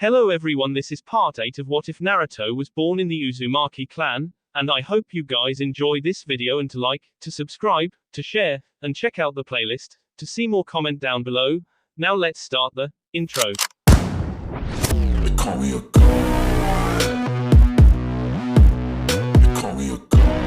Hello everyone, this is part 8 of What If Naruto Was Born in the Uzumaki clan, and I hope you guys enjoy this video and to like, to subscribe, to share, and check out the playlist, to see more comment down below. Now let's start the intro. They call me a god. They call me a god.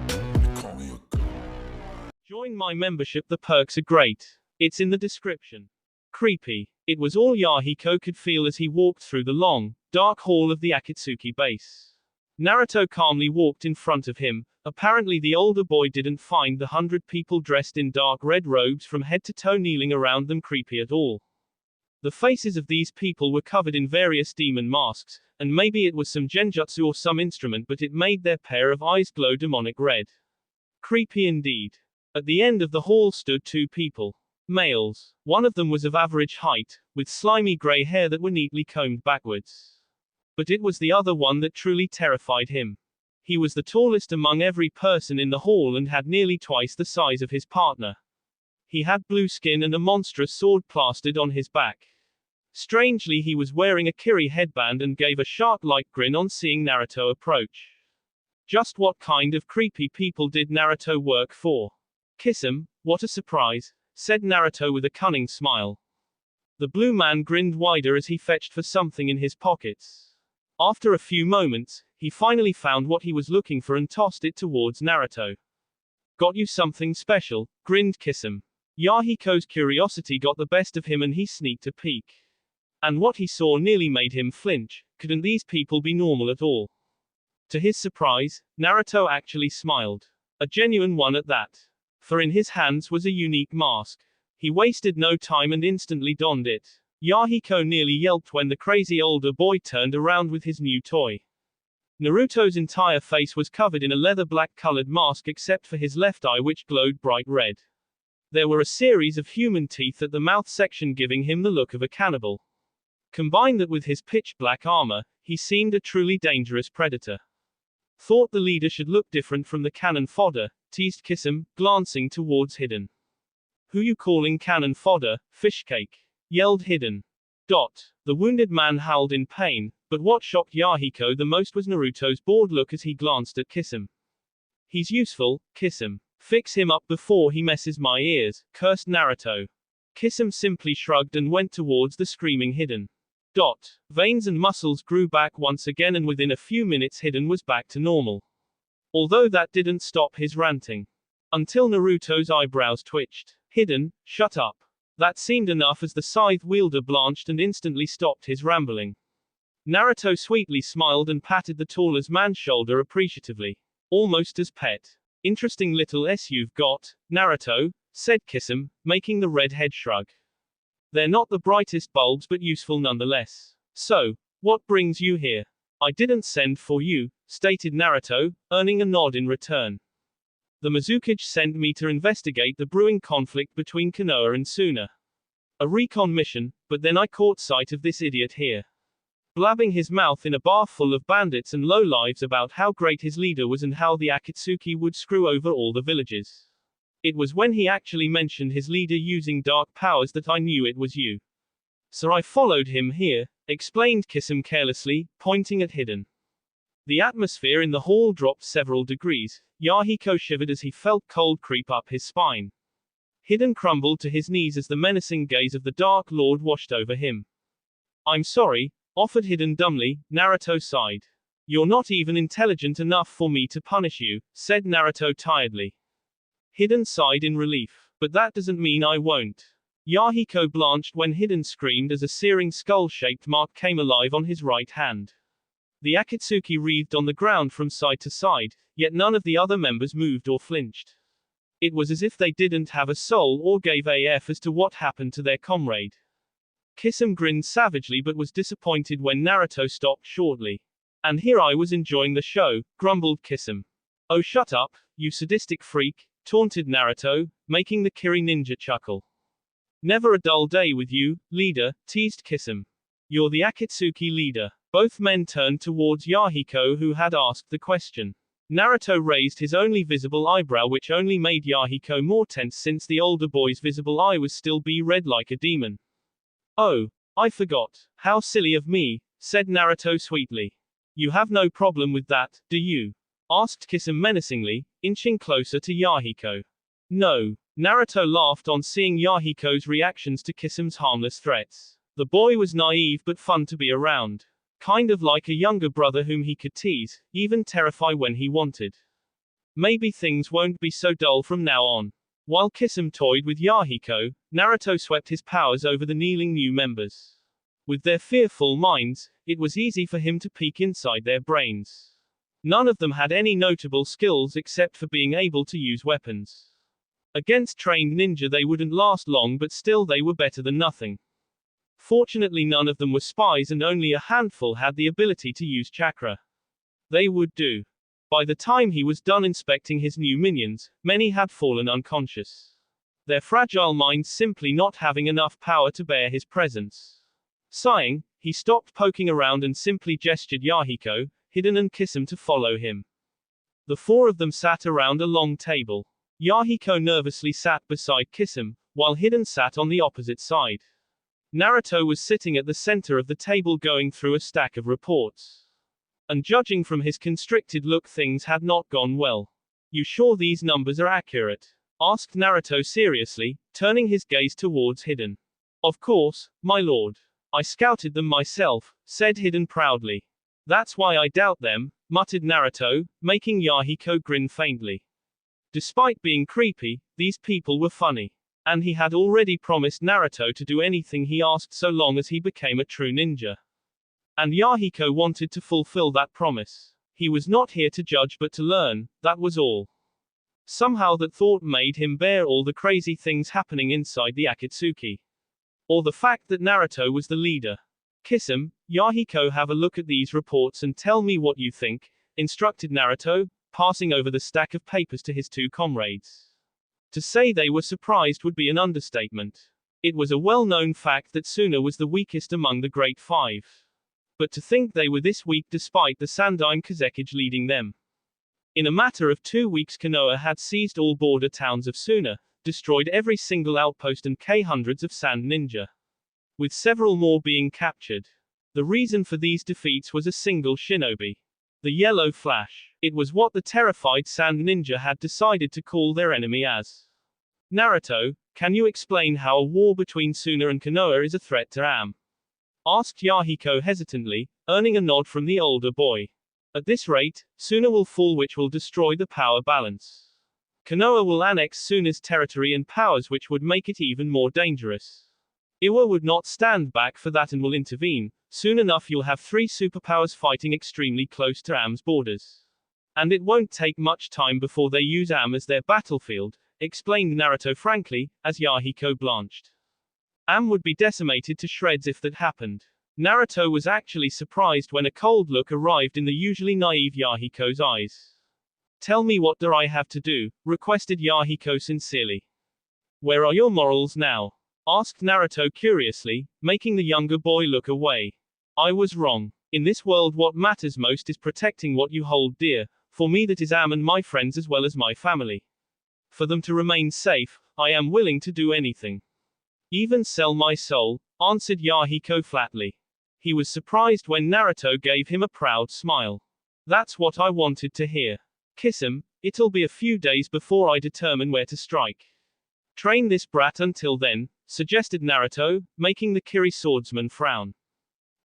They call me a god. Join my membership, the perks are great. It's in the description. Creepy. It was all Yahiko could feel as he walked through the long, dark hall of the Akatsuki base. Naruto calmly walked in front of him. Apparently the older boy didn't find the 100 people dressed in dark red robes from head to toe kneeling around them creepy at all. The faces of these people were covered in various demon masks, and maybe it was some genjutsu or some instrument, but it made their pair of eyes glow demonic red. Creepy indeed. At the end of the hall stood two people. Males. One of them was of average height, with slimy grey hair that were neatly combed backwards. But it was the other one that truly terrified him. He was the tallest among every person in the hall and had nearly twice the size of his partner. He had blue skin and a monstrous sword plastered on his back. Strangely, he was wearing a Kiri headband and gave a shark-like grin on seeing Naruto approach. Just what kind of creepy people did Naruto work for? Kiss 'em, what a surprise, said Naruto with a cunning smile. The blue man grinned wider as he fetched for something in his pockets. After a few moments, he finally found what he was looking for and tossed it towards Naruto. Got you something special, grinned Kiss 'em. Yahiko's curiosity got the best of him and he sneaked a peek. And what he saw nearly made him flinch. Couldn't these people be normal at all? To his surprise, Naruto actually smiled. A genuine one at that. For in his hands was a unique mask. He wasted no time and instantly donned it. Yahiko nearly yelped when the crazy older boy turned around with his new toy. Naruto's entire face was covered in a leather black-colored mask except for his left eye, which glowed bright red. There were a series of human teeth at the mouth section, giving him the look of a cannibal. Combine that with his pitch-black armor, he seemed a truly dangerous predator. Thought the leader should look different from the cannon fodder, teased Kiss 'em, glancing towards Hidden. Who you calling cannon fodder, fishcake? Yelled Hidden. The wounded man howled in pain, but what shocked Yahiko the most was Naruto's bored look as he glanced at Kiss 'em. He's useful, Kiss 'em. Fix him up before he messes my ears, cursed Naruto. Kiss 'em simply shrugged and went towards the screaming Hidden. Veins and muscles grew back once again and within a few minutes Hidden was back to normal. Although that didn't stop his ranting. Until Naruto's eyebrows twitched. Hidden, shut up. That seemed enough as the scythe wielder blanched and instantly stopped his rambling. Naruto sweetly smiled and patted the taller man's shoulder appreciatively. Almost as pet. Interesting little you've got, Naruto, said Kiss 'em, making the red head shrug. They're not the brightest bulbs but useful nonetheless. So, what brings you here? I didn't send for you, stated Naruto, earning a nod in return. The Mizukage sent me to investigate the brewing conflict between Konoha and Suna. A recon mission, but then I caught sight of this idiot here. Blabbing his mouth in a bar full of bandits and lowlives about how great his leader was and how the Akatsuki would screw over all the villages. It was when he actually mentioned his leader using dark powers that I knew it was you. So I followed him here, explained Kiss 'em carelessly, pointing at Hidden. The atmosphere in the hall dropped several degrees. Yahiko shivered as he felt cold creep up his spine. Hidden crumbled to his knees as the menacing gaze of the Dark Lord washed over him. I'm sorry, offered Hidden dumbly. Naruto sighed. You're not even intelligent enough for me to punish you, said Naruto tiredly. Hidden sighed in relief. But that doesn't mean I won't. Yahiko blanched when Hidden screamed as a searing skull-shaped mark came alive on his right hand. The Akatsuki wreathed on the ground from side to side, yet none of the other members moved or flinched. It was as if they didn't have a soul or gave a f as to what happened to their comrade. Kiss 'em grinned savagely but was disappointed when Naruto stopped shortly. And here I was enjoying the show, grumbled Kiss 'em. Oh shut up, you sadistic freak, taunted Naruto, making the Kiri ninja chuckle. Never a dull day with you, leader, teased Kiss 'em. You're the Akatsuki leader. Both men turned towards Yahiko who had asked the question. Naruto raised his only visible eyebrow, which only made Yahiko more tense since the older boy's visible eye was still red like a demon. Oh, I forgot. How silly of me, said Naruto sweetly. You have no problem with that, do you? Asked Kisame menacingly, inching closer to Yahiko. No. Naruto laughed on seeing Yahiko's reactions to Kisame's harmless threats. The boy was naive but fun to be around. Kind of like a younger brother whom he could tease, even terrify when he wanted. Maybe things won't be so dull from now on. While Kisame toyed with Yahiko, Naruto swept his powers over the kneeling new members. With their fearful minds, it was easy for him to peek inside their brains. None of them had any notable skills except for being able to use weapons. Against trained ninja they wouldn't last long, but still they were better than nothing. Fortunately none of them were spies and only a handful had the ability to use chakra. They would do. By the time he was done inspecting his new minions, many had fallen unconscious. Their fragile minds simply not having enough power to bear his presence. Sighing, he stopped poking around and simply gestured Yahiko, Hiden and Kisame to follow him. The four of them sat around a long table. Yahiko nervously sat beside Kisame, while Hiden sat on the opposite side. Naruto was sitting at the center of the table going through a stack of reports. And judging from his constricted look, things had not gone well. You sure these numbers are accurate? Asked Naruto seriously, turning his gaze towards Hiden. Of course, my lord. I scouted them myself, said Hiden proudly. That's why I doubt them, muttered Naruto, making Yahiko grin faintly. Despite being creepy, these people were funny. And he had already promised Naruto to do anything he asked so long as he became a true ninja. And Yahiko wanted to fulfill that promise. He was not here to judge but to learn, that was all. Somehow that thought made him bear all the crazy things happening inside the Akatsuki. Or the fact that Naruto was the leader. Kisame, Yahiko, have a look at these reports and tell me what you think, instructed Naruto, passing over the stack of papers to his two comrades. To say they were surprised would be an understatement. It was a well-known fact that Suna was the weakest among the Great Five. But to think they were this weak despite the Sandaime Kazekage leading them. In a matter of 2 weeks Konoha had seized all border towns of Suna, destroyed every single outpost and hundreds of sand ninja. With several more being captured. The reason for these defeats was a single shinobi. The Yellow Flash. It was what the terrified sand ninja had decided to call their enemy as. Naruto, can you explain how a war between Suna and Konoha is a threat to Am? Asked Yahiko hesitantly, earning a nod from the older boy. At this rate, Suna will fall, which will destroy the power balance. Konoha will annex Suna's territory and powers, which would make it even more dangerous. Iwa would not stand back for that and will intervene. Soon enough you'll have 3 superpowers fighting extremely close to Am's borders. And it won't take much time before they use Am as their battlefield, explained Naruto frankly, as Yahiko blanched. Am would be decimated to shreds if that happened. Naruto was actually surprised when a cold look arrived in the usually naive Yahiko's eyes. Tell me, what do I have to do? Requested Yahiko sincerely. Where are your morals now? Asked Naruto curiously, making the younger boy look away. I was wrong. In this world what matters most is protecting what you hold dear. For me that is Am and my friends as well as my family. For them to remain safe, I am willing to do anything. Even sell my soul, answered Yahiko flatly. He was surprised when Naruto gave him a proud smile. That's what I wanted to hear. Kisame, it'll be a few days before I determine where to strike. Train this brat until then, suggested Naruto, making the Kiri swordsman frown.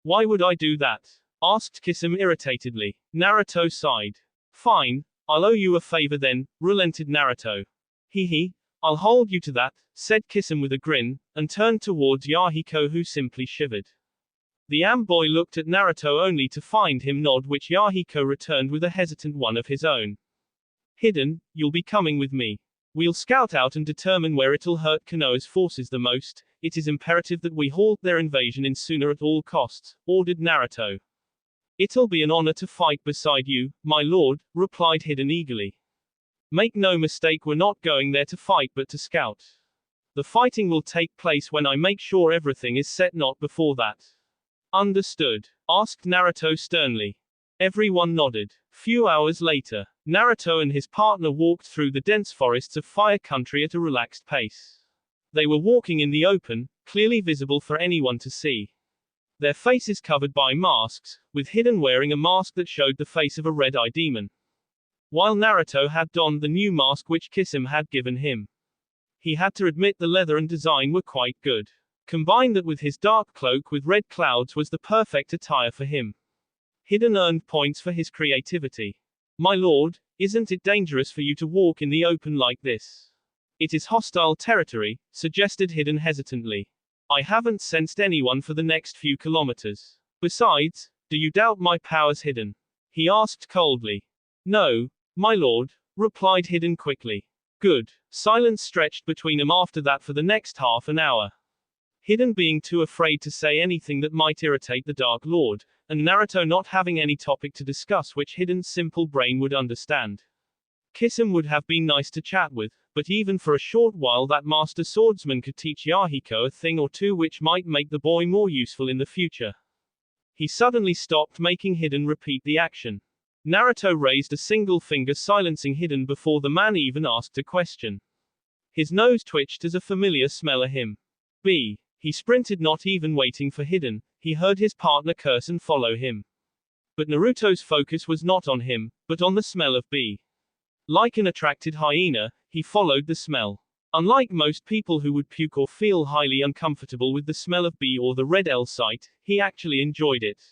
Why would I do that? Asked Kisame irritatedly. Naruto sighed. Fine, I'll owe you a favor then, relented Naruto. Hee, I'll hold you to that, said Kisame with a grin, and turned towards Yahiko, who simply shivered. The Am boy looked at Naruto only to find him nod, which Yahiko returned with a hesitant one of his own. Hiden, you'll be coming with me. We'll scout out and determine where it'll hurt Konoha's forces the most. It is imperative that we halt their invasion in Suna at all costs, ordered Naruto. It'll be an honor to fight beside you, my lord, replied Hiden eagerly. Make no mistake, we're not going there to fight but to scout. The fighting will take place when I make sure everything is set, not before that. Understood? Asked Naruto sternly. Everyone nodded. Few hours later, Naruto and his partner walked through the dense forests of Fire Country at a relaxed pace. They were walking in the open, clearly visible for anyone to see. Their faces covered by masks, with Hiden wearing a mask that showed the face of a red-eye demon, while Naruto had donned the new mask which Kisame had given him. He had to admit the leather and design were quite good. Combine that with his dark cloak with red clouds was the perfect attire for him. Hiden earned points for his creativity. My lord, isn't it dangerous for you to walk in the open like this? It is hostile territory, suggested Hiden hesitantly. I haven't sensed anyone for the next few kilometers. Besides, do you doubt my powers, Hiden? He asked coldly. No, my lord, replied Hiden quickly. Good. Silence stretched between them after that for the next half an hour. Hiden being too afraid to say anything that might irritate the Dark Lord, and Naruto not having any topic to discuss which Hiden's simple brain would understand. Kisame would have been nice to chat with, but even for a short while that master swordsman could teach Yahiko a thing or two which might make the boy more useful in the future. He suddenly stopped, making Hiden repeat the action. Naruto raised a single finger, silencing Hiden before the man even asked a question. His nose twitched as a familiar smell of him. B. He sprinted, not even waiting for Hiden. He heard his partner curse and follow him. But Naruto's focus was not on him, but on the smell of B. Like an attracted hyena, he followed the smell. Unlike most people who would puke or feel highly uncomfortable with the smell of B or the red L site, he actually enjoyed it.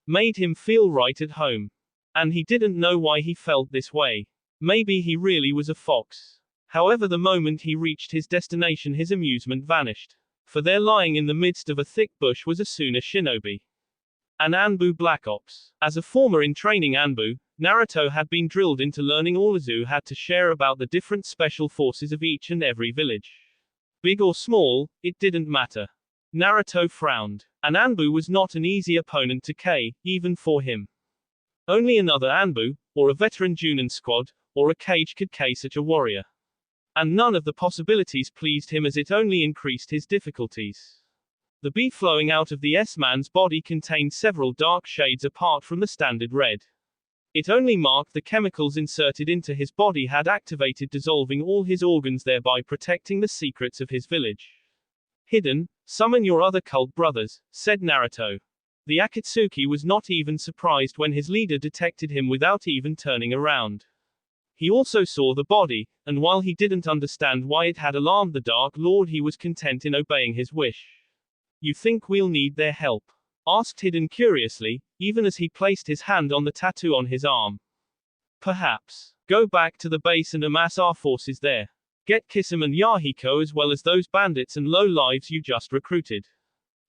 Made him feel right at home. And he didn't know why he felt this way. Maybe he really was a fox. However, the moment he reached his destination, his amusement vanished. For there, lying in the midst of a thick bush, was a Suna shinobi. An Anbu Black Ops. As a former in training Anbu, Naruto had been drilled into learning all Uzu had to share about the different special forces of each and every village. Big or small, it didn't matter. Naruto frowned. An Anbu was not an easy opponent to K, even for him. Only another Anbu, or a veteran Junin squad, or a cage could K such a warrior. And none of the possibilities pleased him, as it only increased his difficulties. The B flowing out of the S-man's body contained several dark shades apart from the standard red. It only marked the chemicals inserted into his body had activated, dissolving all his organs, thereby protecting the secrets of his village. Hiden, summon your other cult brothers, said Naruto. The Akatsuki was not even surprised when his leader detected him without even turning around. He also saw the body, and while he didn't understand why it had alarmed the Dark Lord, he was content in obeying his wish. You think we'll need their help? Asked Hiden curiously, even as he placed his hand on the tattoo on his arm. Perhaps. Go back to the base and amass our forces there. Get Kisame and Yahiko as well as those bandits and low-lives you just recruited.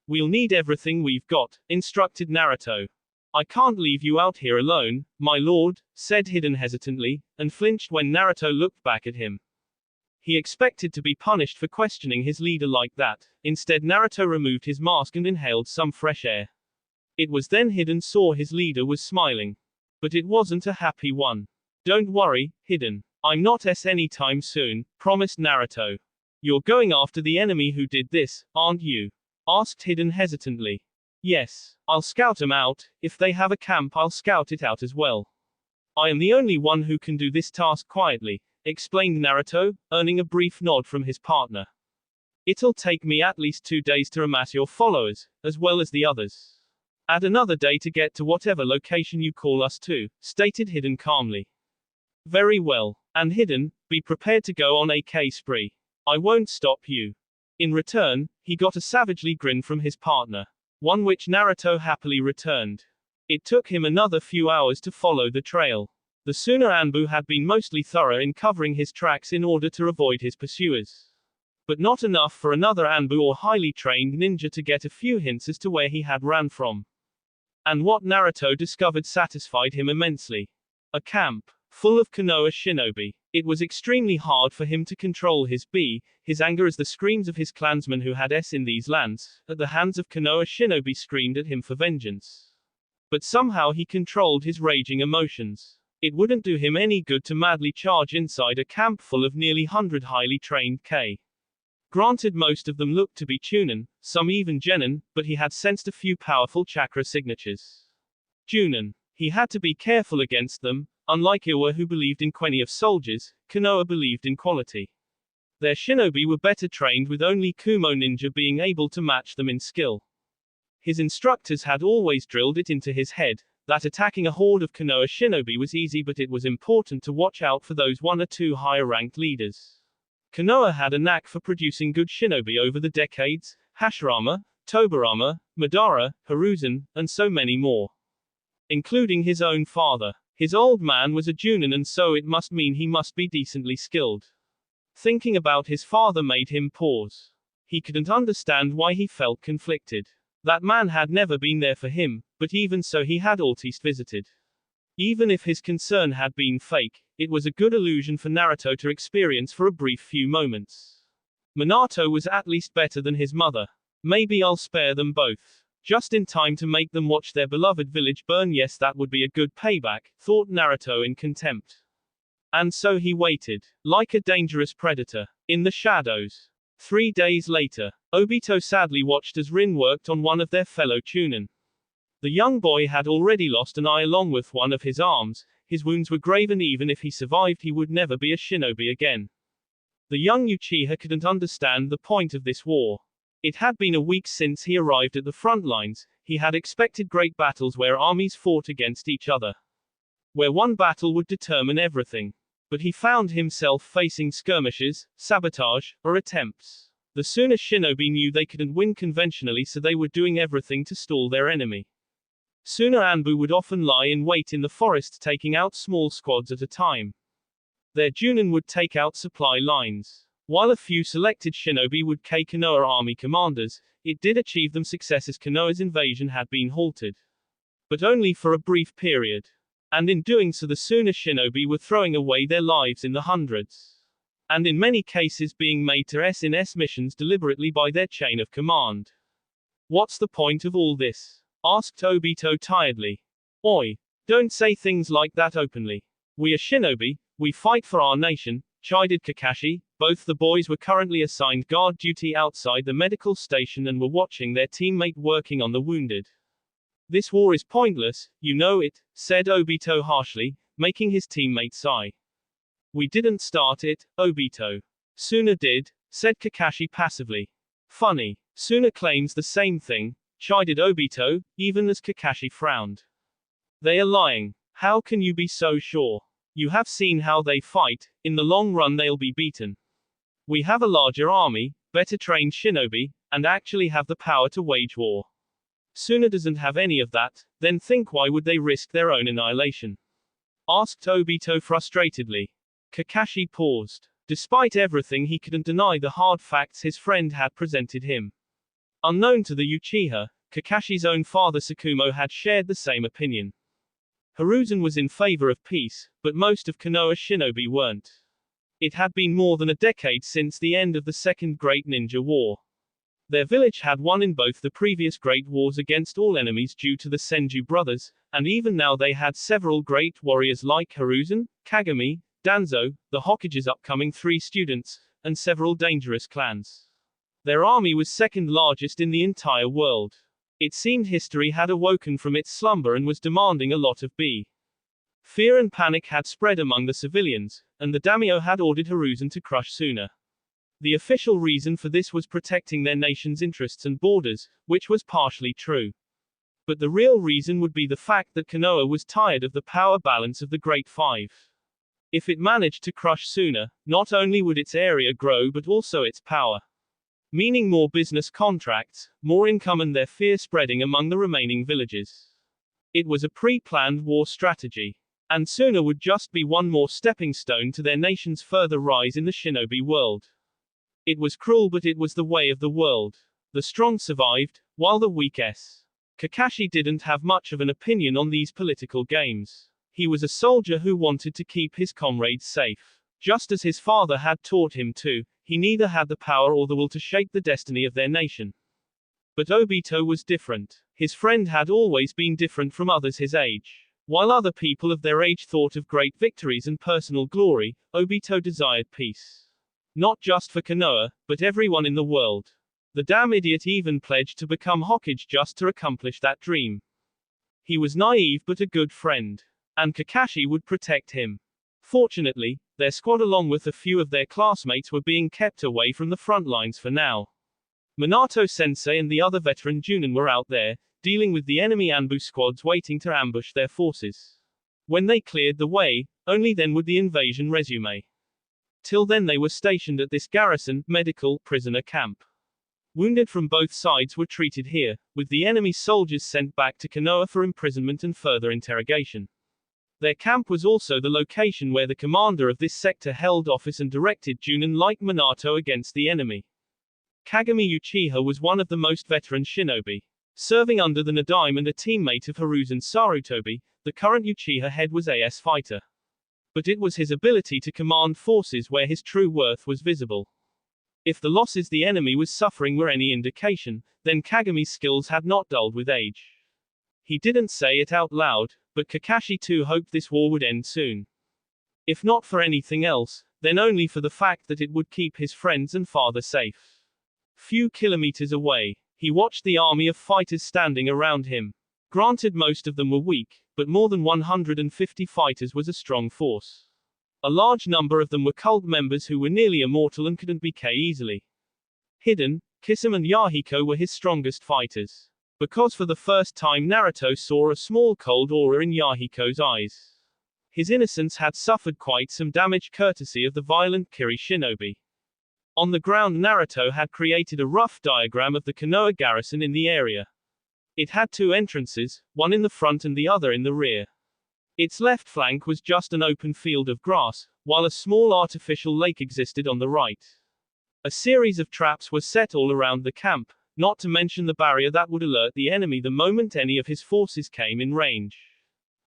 We'll need everything we've got, instructed Naruto. I can't leave you out here alone, my lord, said Hiden hesitantly, and flinched when Naruto looked back at him. He expected to be punished for questioning his leader like that. Instead, Naruto removed his mask and inhaled some fresh air. It was then Hiden saw his leader was smiling. But it wasn't a happy one. Don't worry, Hiden. I'm not anytime soon, promised Naruto. You're going after the enemy who did this, aren't you? Asked Hiden hesitantly. Yes, I'll scout 'em out. If they have a camp, I'll scout it out as well. I am the only one who can do this task quietly, explained Naruto, earning a brief nod from his partner. It'll take me at least 2 days to amass your followers, as well as the others. Add another day to get to whatever location you call us to, stated Hiden calmly. Very well. And Hiden, be prepared to go on a K spree. I won't stop you. In return, he got a savagely grin from his partner. One which Naruto happily returned. It took him another few hours to follow the trail. The Suna Anbu had been mostly thorough in covering his tracks in order to avoid his pursuers. But not enough for another Anbu or highly trained ninja to get a few hints as to where he had ran from. And what Naruto discovered satisfied him immensely. A camp, full of Konoha shinobi. It was extremely hard for him to control his his anger as the screams of his clansmen who had in these lands, at the hands of Konoha shinobi screamed at him for vengeance. But somehow he controlled his raging emotions. It wouldn't do him any good to madly charge inside a camp full of nearly 100 highly trained K. Granted, most of them looked to be Chunin, some even Genin, but he had sensed a few powerful chakra signatures. Junin. He had to be careful against them. Unlike Iwa, who believed in quantity of soldiers, Konoha believed in quality. Their shinobi were better trained, with only Kumo ninja being able to match them in skill. His instructors had always drilled it into his head that attacking a horde of Konoha shinobi was easy, but it was important to watch out for those one or two higher-ranked leaders. Konoha had a knack for producing good shinobi over the decades: Hashirama, Tobirama, Madara, Hiruzen, and so many more. Including his own father. His old man was a Junin, and so it must mean he must be decently skilled. Thinking about his father made him pause. He couldn't understand why he felt conflicted. That man had never been there for him, but even so he had at least visited. Even if his concern had been fake, it was a good illusion for Naruto to experience for a brief few moments. Minato was at least better than his mother. Maybe I'll spare them both. Just in time to make them watch their beloved village burn. Yes, that would be a good payback, thought Naruto in contempt. And so he waited, like a dangerous predator, in the shadows. 3 days later, Obito sadly watched as Rin worked on one of their fellow Chunin. The young boy had already lost an eye along with one of his arms. His wounds were grave, and even if he survived he would never be a shinobi again. The young Uchiha couldn't understand the point of this war. It had been a week since he arrived at the front lines. He had expected great battles where armies fought against each other, where one battle would determine everything. But he found himself facing skirmishes, sabotage, or attempts. The Suna shinobi knew they couldn't win conventionally, so they were doing everything to stall their enemy. Suna Anbu would often lie in wait in the forest, taking out small squads at a time. Their Junin would take out supply lines, while a few selected shinobi would kill Konoha army commanders. It did achieve them success as Konoha's invasion had been halted, but only for a brief period. And in doing so the Suna shinobi were throwing away their lives in the hundreds, and in many cases being made to S missions deliberately by their chain of command. What's the point of all this? Asked Obito tiredly. Oi, don't say things like that openly. We are shinobi, we fight for our nation, chided Kakashi. Both the boys were currently assigned guard duty outside the medical station and were watching their teammate working on the wounded. This war is pointless, you know it, said Obito harshly, making his teammate sigh. We didn't start it, Obito. Suna did, said Kakashi passively. Funny. Suna claims the same thing, chided Obito, even as Kakashi frowned. They are lying. How can you be so sure? You have seen how they fight. In the long run they'll be beaten. We have a larger army, better trained shinobi, and actually have the power to wage war. Suna doesn't have any of that, then think why would they risk their own annihilation? Asked Obito frustratedly. Kakashi paused. Despite everything he couldn't deny the hard facts his friend had presented him. Unknown to the Uchiha, Kakashi's own father Tsukumo had shared the same opinion. Hiruzen was in favor of peace, but most of Konoha's shinobi weren't. It had been more than a decade since the end of the Second Great Ninja War. Their village had won in both the previous great wars against all enemies due to the Senju brothers, and even now they had several great warriors like Hiruzen, Kagami, Danzo, the Hokage's upcoming 3 students, and several dangerous clans. Their army was second largest in the entire world. It seemed history had awoken from its slumber and was demanding a lot of B. Fear and panic had spread among the civilians, and the daimyo had ordered Hiruzen to crush Suna. The official reason for this was protecting their nation's interests and borders, which was partially true. But the real reason would be the fact that Konoha was tired of the power balance of the Great Five. If it managed to crush Suna, not only would its area grow but also its power. Meaning more business contracts, more income, and their fear spreading among the remaining villages. It was a pre-planned war strategy. And Suna would just be one more stepping stone to their nation's further rise in the shinobi world. It was cruel, but it was the way of the world. The strong survived, while the weak s. Kakashi didn't have much of an opinion on these political games. He was a soldier who wanted to keep his comrades safe. Just as his father had taught him to, he neither had the power or the will to shape the destiny of their nation. But Obito was different. His friend had always been different from others his age. While other people of their age thought of great victories and personal glory, Obito desired peace. Not just for Konoha, but everyone in the world. The damn idiot even pledged to become Hokage just to accomplish that dream. He was naive but a good friend. And Kakashi would protect him. Fortunately, Their squad along with a few of their classmates were being kept away from the front lines for now. Minato-sensei and the other veteran Junin were out there, dealing with the enemy ambush squads waiting to ambush their forces. When they cleared the way, only then would the invasion resume. Till then they were stationed at this garrison, medical, prisoner camp. Wounded from both sides were treated here, with the enemy soldiers sent back to Konoha for imprisonment and further interrogation. Their camp was also the location where the commander of this sector held office and directed Junin like Minato against the enemy. Kagami Uchiha was one of the most veteran shinobi. Serving under the Nadaime and a teammate of Hiruzen Sarutobi, the current Uchiha head was a fighter. But it was his ability to command forces where his true worth was visible. If the losses the enemy was suffering were any indication, then Kagami's skills had not dulled with age. He didn't say it out loud, but Kakashi too hoped this war would end soon. If not for anything else, then only for the fact that it would keep his friends and father safe. Few kilometers away, he watched the army of fighters standing around him. Granted most of them were weak, but more than 150 fighters was a strong force. A large number of them were cult members who were nearly immortal and couldn't be killed easily. Hidden, Kisame and Yahiko were his strongest fighters. Because for the first time Naruto saw a small cold aura in Yahiko's eyes. His innocence had suffered quite some damage courtesy of the violent Kiri shinobi. On the ground Naruto had created a rough diagram of the Konoha garrison in the area. It had two entrances, one in the front and the other in the rear. Its left flank was just an open field of grass, while a small artificial lake existed on the right. A series of traps were set all around the camp, not to mention the barrier that would alert the enemy the moment any of his forces came in range.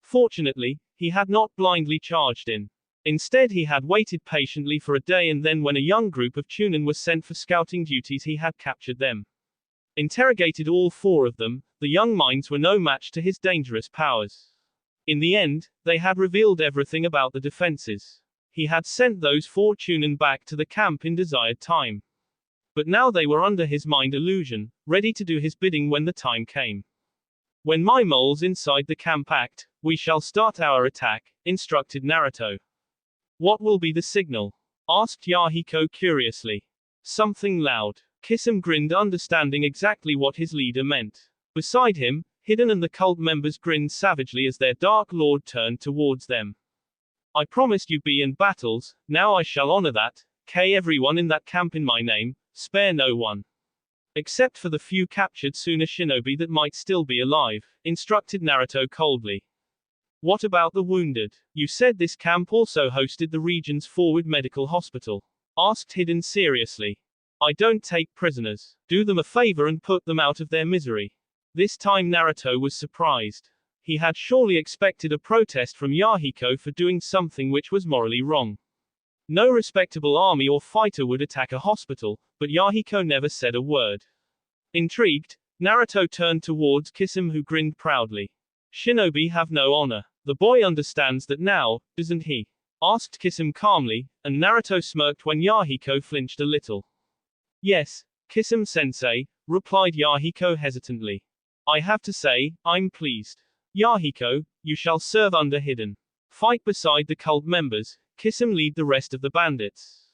Fortunately, he had not blindly charged in. Instead he had waited patiently for a day and then when a young group of Chunin were sent for scouting duties he had captured them. Interrogated all four of them, the young minds were no match to his dangerous powers. In the end, they had revealed everything about the defenses. He had sent those four Chunin back to the camp in desired time. But now they were under his mind illusion, ready to do his bidding when the time came. When my moles inside the camp act, we shall start our attack, instructed Naruto. What will be the signal? Asked Yahiko curiously. Something loud. Kisame grinned, understanding exactly what his leader meant. Beside him, Hidden and the cult members grinned savagely as their Dark Lord turned towards them. I promised you be in battles, now I shall honor that, everyone in that camp in my name, spare no one. Except for the few captured Suna shinobi that might still be alive, instructed Naruto coldly. What about the wounded? You said this camp also hosted the region's forward medical hospital. Asked Hidden seriously. I don't take prisoners. Do them a favor and put them out of their misery. This time Naruto was surprised. He had surely expected a protest from Yahiko for doing something which was morally wrong. No respectable army or fighter would attack a hospital, but Yahiko never said a word. Intrigued, Naruto turned towards Kisame who grinned proudly. Shinobi have no honor. The boy understands that now, doesn't he? Asked Kisame calmly, and Naruto smirked when Yahiko flinched a little. Yes, Kisame-sensei, replied Yahiko hesitantly. I have to say, I'm pleased. Yahiko, you shall serve under Hidden. Fight beside the cult members, Kisame lead the rest of the bandits.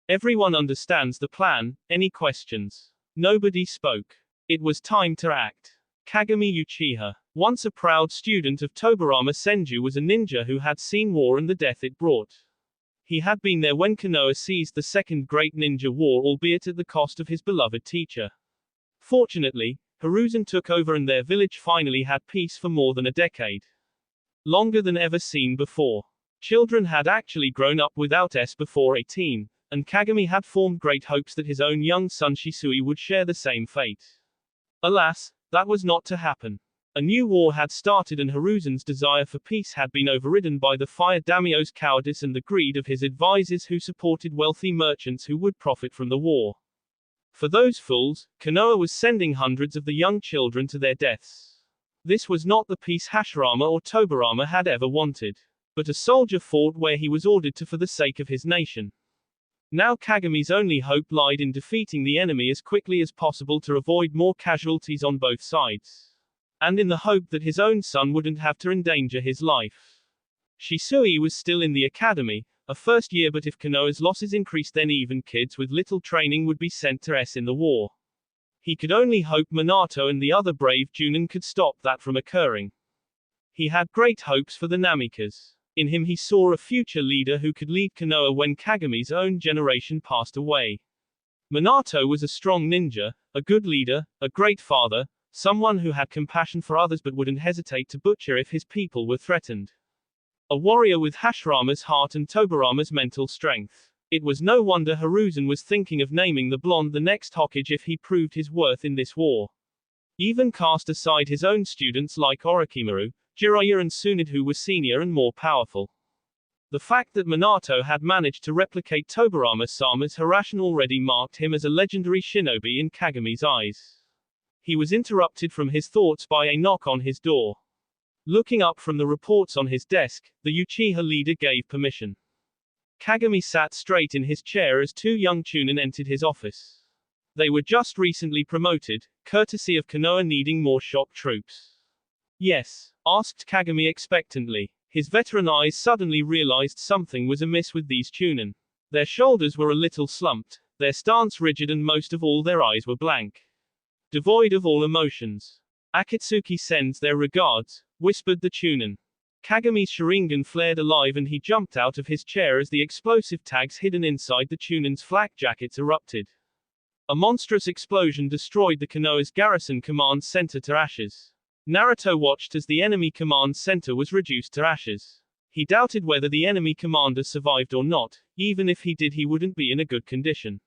Everyone understands the plan, any questions? Nobody spoke. It was time to act. Kagami Uchiha, once a proud student of Tobirama Senju, was a ninja who had seen war and the death it brought. He had been there when Konoha seized the Second Great Ninja War, albeit at the cost of his beloved teacher. Fortunately, Hiruzen took over and their village finally had peace for more than a decade. Longer than ever seen before. Children had actually grown up without S before 18, and Kagami had formed great hopes that his own young son Shisui would share the same fate. Alas, that was not to happen. A new war had started and Hiruzen's desire for peace had been overridden by the Fire Daimyo's cowardice and the greed of his advisors who supported wealthy merchants who would profit from the war. For those fools, Konoha was sending hundreds of the young children to their deaths. This was not the peace Hashirama or Tobirama had ever wanted. But a soldier fought where he was ordered to for the sake of his nation. Now Kagami's only hope lied in defeating the enemy as quickly as possible to avoid more casualties on both sides. And in the hope that his own son wouldn't have to endanger his life. Shisui was still in the academy, A first year, but if Konoha's losses increased, then even kids with little training would be sent to S in the war. He could only hope Minato and the other brave Junin could stop that from occurring. He had great hopes for the Namikas. In him he saw a future leader who could lead Konoha when Kagami's own generation passed away. Minato was a strong ninja, a good leader, a great father, someone who had compassion for others but wouldn't hesitate to butcher if his people were threatened. A warrior with Hashirama's heart and Tobirama's mental strength. It was no wonder Hiruzen was thinking of naming the blonde the next Hokage if he proved his worth in this war. Even cast aside his own students like Orochimaru, Jiraiya and Tsunade, who were senior and more powerful. The fact that Minato had managed to replicate Tobirama-sama's Hiraishin already marked him as a legendary shinobi in Kagami's eyes. He was interrupted from his thoughts by a knock on his door. Looking up from the reports on his desk, the Uchiha leader gave permission. Kagami sat straight in his chair as two young Chunin entered his office. They were just recently promoted, courtesy of Konoha needing more shock troops. Yes? Asked Kagami expectantly. His veteran eyes suddenly realized something was amiss with these Chunin. Their shoulders were a little slumped, their stance rigid, and most of all their eyes were blank. Devoid of all emotions. Akatsuki sends their regards, whispered the Chunin. Kagami's Sharingan flared alive and he jumped out of his chair as the explosive tags hidden inside the Chunin's flak jackets erupted. A monstrous explosion destroyed the Konoha's garrison command center to ashes. Naruto watched as the enemy command center was reduced to ashes. He doubted whether the enemy commander survived or not. Even if he did, he wouldn't be in a good condition.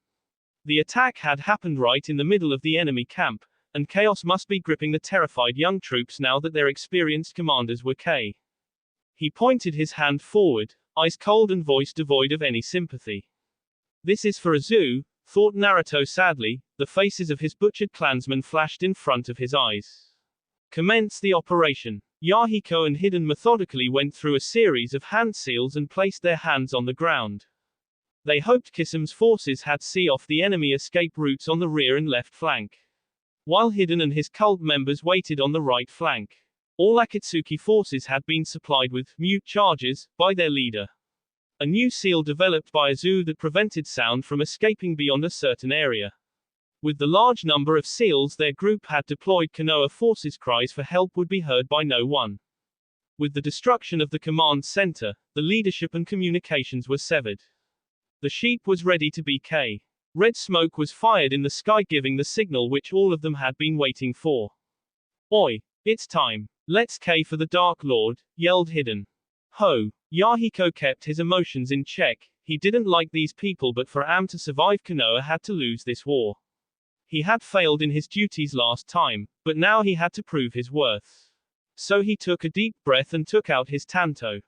The attack had happened right in the middle of the enemy camp, and chaos must be gripping the terrified young troops now that their experienced commanders were K. He pointed his hand forward, eyes cold and voice devoid of any sympathy. This is for Azu, thought Naruto sadly. The faces of his butchered clansmen flashed in front of his eyes. Commence the operation. Yahiko and Hiden methodically went through a series of hand seals and placed their hands on the ground. They hoped Kisam's forces had see-off the enemy escape routes on the rear and left flank, while Hiden and his cult members waited on the right flank. All Akatsuki forces had been supplied with mute charges by their leader. A new seal developed by Azu that prevented sound from escaping beyond a certain area. With the large number of seals their group had deployed, Konoha forces' cries for help would be heard by no one. With the destruction of the command center, the leadership and communications were severed. The sheep was ready to be K. Red smoke was fired in the sky, giving the signal which all of them had been waiting for. Oi! It's time. Let's K for the Dark Lord, yelled Hiden. Ho! Yahiko kept his emotions in check. He didn't like these people, but for Am to survive, Konoha had to lose this war. He had failed in his duties last time, but now he had to prove his worth. So he took a deep breath and took out his tanto.